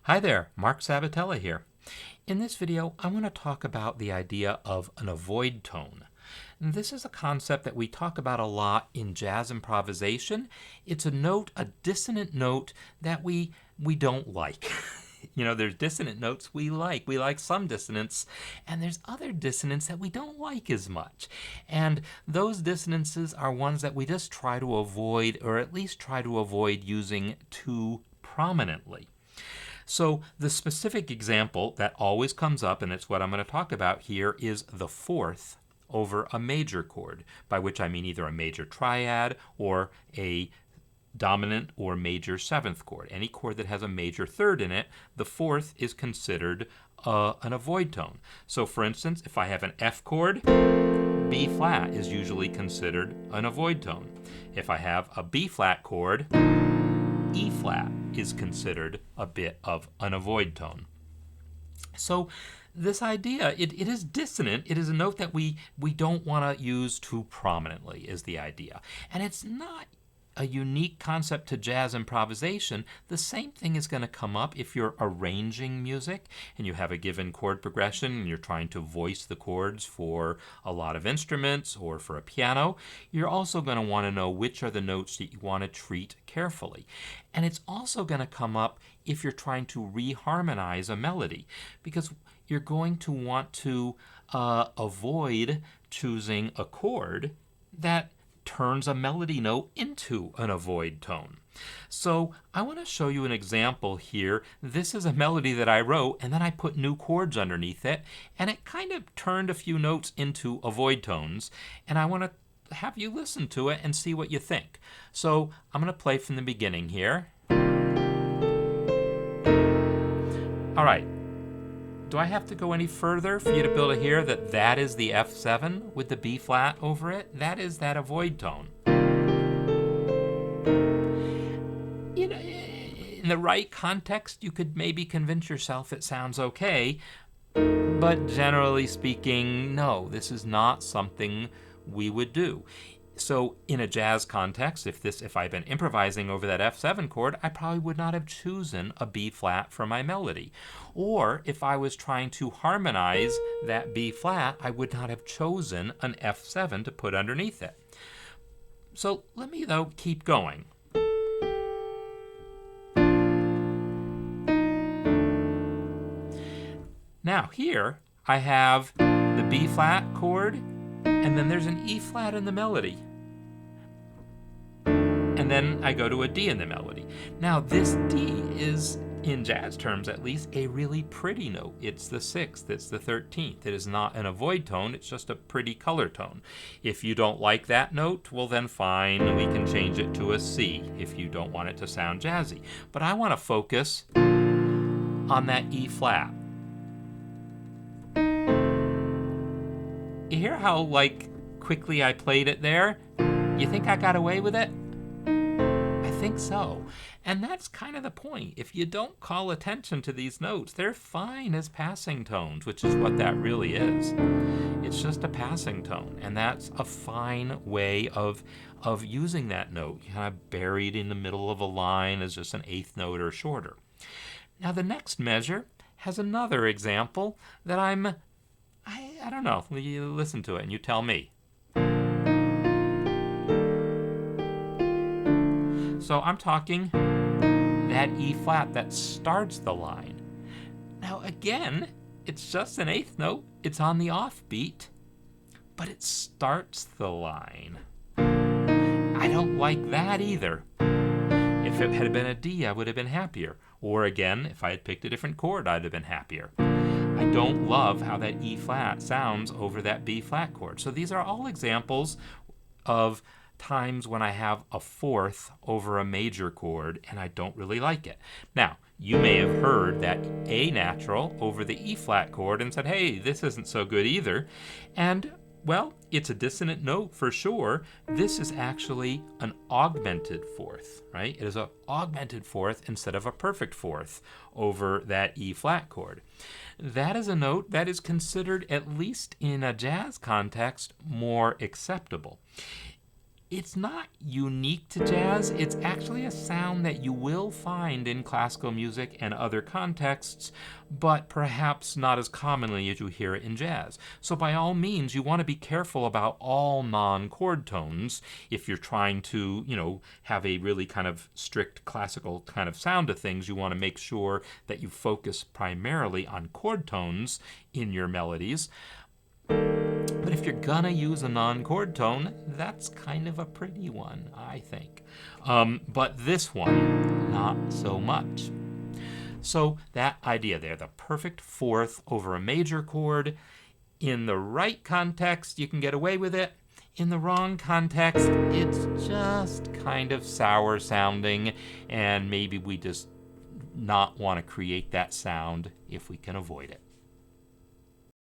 Hi there, Mark Sabatella here. In this video, I want to talk about the idea of an avoid tone. And this is a concept that we talk about a lot in jazz improvisation. It's a note, a dissonant note that we don't like. You know, there's dissonant notes we like. We like some dissonance, and there's other dissonance that we don't like as much. And those dissonances are ones that we just try to avoid, or at least try to avoid using too prominently. So the specific example that always comes up, and it's what I'm going to talk about here, is the fourth over a major chord, by which I mean either a major triad or a dominant or major seventh chord. Any chord that has a major third in it, the fourth is considered an avoid tone. So for instance, if I have an F chord, B flat is usually considered an avoid tone. If I have a B flat chord, E flat is considered a bit of an avoid tone. So this idea, it is dissonant. It is a note that we don't want to use too prominently is the idea. And it's not a unique concept to jazz improvisation. The same thing is going to come up if you're arranging music and you have a given chord progression and you're trying to voice the chords for a lot of instruments or for a piano. You're also going to want to know which are the notes that you want to treat carefully. And it's also going to come up if you're trying to reharmonize a melody, because you're going to want to avoid choosing a chord that turns a melody note into an avoid tone. So I want to show you an example here. This is a melody that I wrote, and then I put new chords underneath it, and it kind of turned a few notes into avoid tones, and I want to have you listen to it and see what you think. So I'm going to play from the beginning here. All right. Do I have to go any further for you to be able to hear that that is the F7 with the B flat over it? That is that avoid tone. You know, in the right context, you could maybe convince yourself it sounds okay, but generally speaking, no, this is not something we would do. So in a jazz context, if I'd been improvising over that F7 chord, I probably would not have chosen a B flat for my melody. Or if I was trying to harmonize that B flat, I would not have chosen an F7 to put underneath it. So let me, though, keep going. Now here I have the B flat chord, and then there's an E flat in the melody. And then I go to a D in the melody. Now this D is, in jazz terms at least, a really pretty note. It's the 6th, it's the 13th. It is not an avoid tone, it's just a pretty color tone. If you don't like that note, well then fine, we can change it to a C if you don't want it to sound jazzy. But I want to focus on that E flat. You hear how, quickly I played it there? You think I got away with it? I think so. And that's kind of the point. If you don't call attention to these notes, they're fine as passing tones, which is what that really is. It's just a passing tone, and that's a fine way of using that note, kind of buried in the middle of a line as just an eighth note or shorter. Now the next measure has another example that I don't know. You listen to it and you tell me. So I'm talking that E flat that starts the line. Now again, it's just an eighth note. It's on the offbeat, but it starts the line. I don't like that either. If it had been a D, I would have been happier. Or again, if I had picked a different chord, I'd have been happier. I don't love how that E flat sounds over that B flat chord. So these are all examples of times when I have a fourth over a major chord and I don't really like it. Now, you may have heard that A natural over the E flat chord and said, hey, this isn't so good either. And well, it's a dissonant note for sure. This is actually an augmented fourth, right? It is an augmented fourth instead of a perfect fourth over that E flat chord. That is a note that is considered, at least in a jazz context, more acceptable. It's not unique to jazz. It's actually a sound that you will find in classical music and other contexts, but perhaps not as commonly as you hear it in jazz. So by all means, you want to be careful about all non-chord tones. If you're trying to, have a really kind of strict classical kind of sound to things, you want to make sure that you focus primarily on chord tones in your melodies. But if you're gonna use a non-chord tone, that's kind of a pretty one, I think. But this one, not so much. So that idea there, the perfect fourth over a major chord, in the right context, you can get away with it. In the wrong context, it's just kind of sour sounding, and maybe we just not want to create that sound if we can avoid it.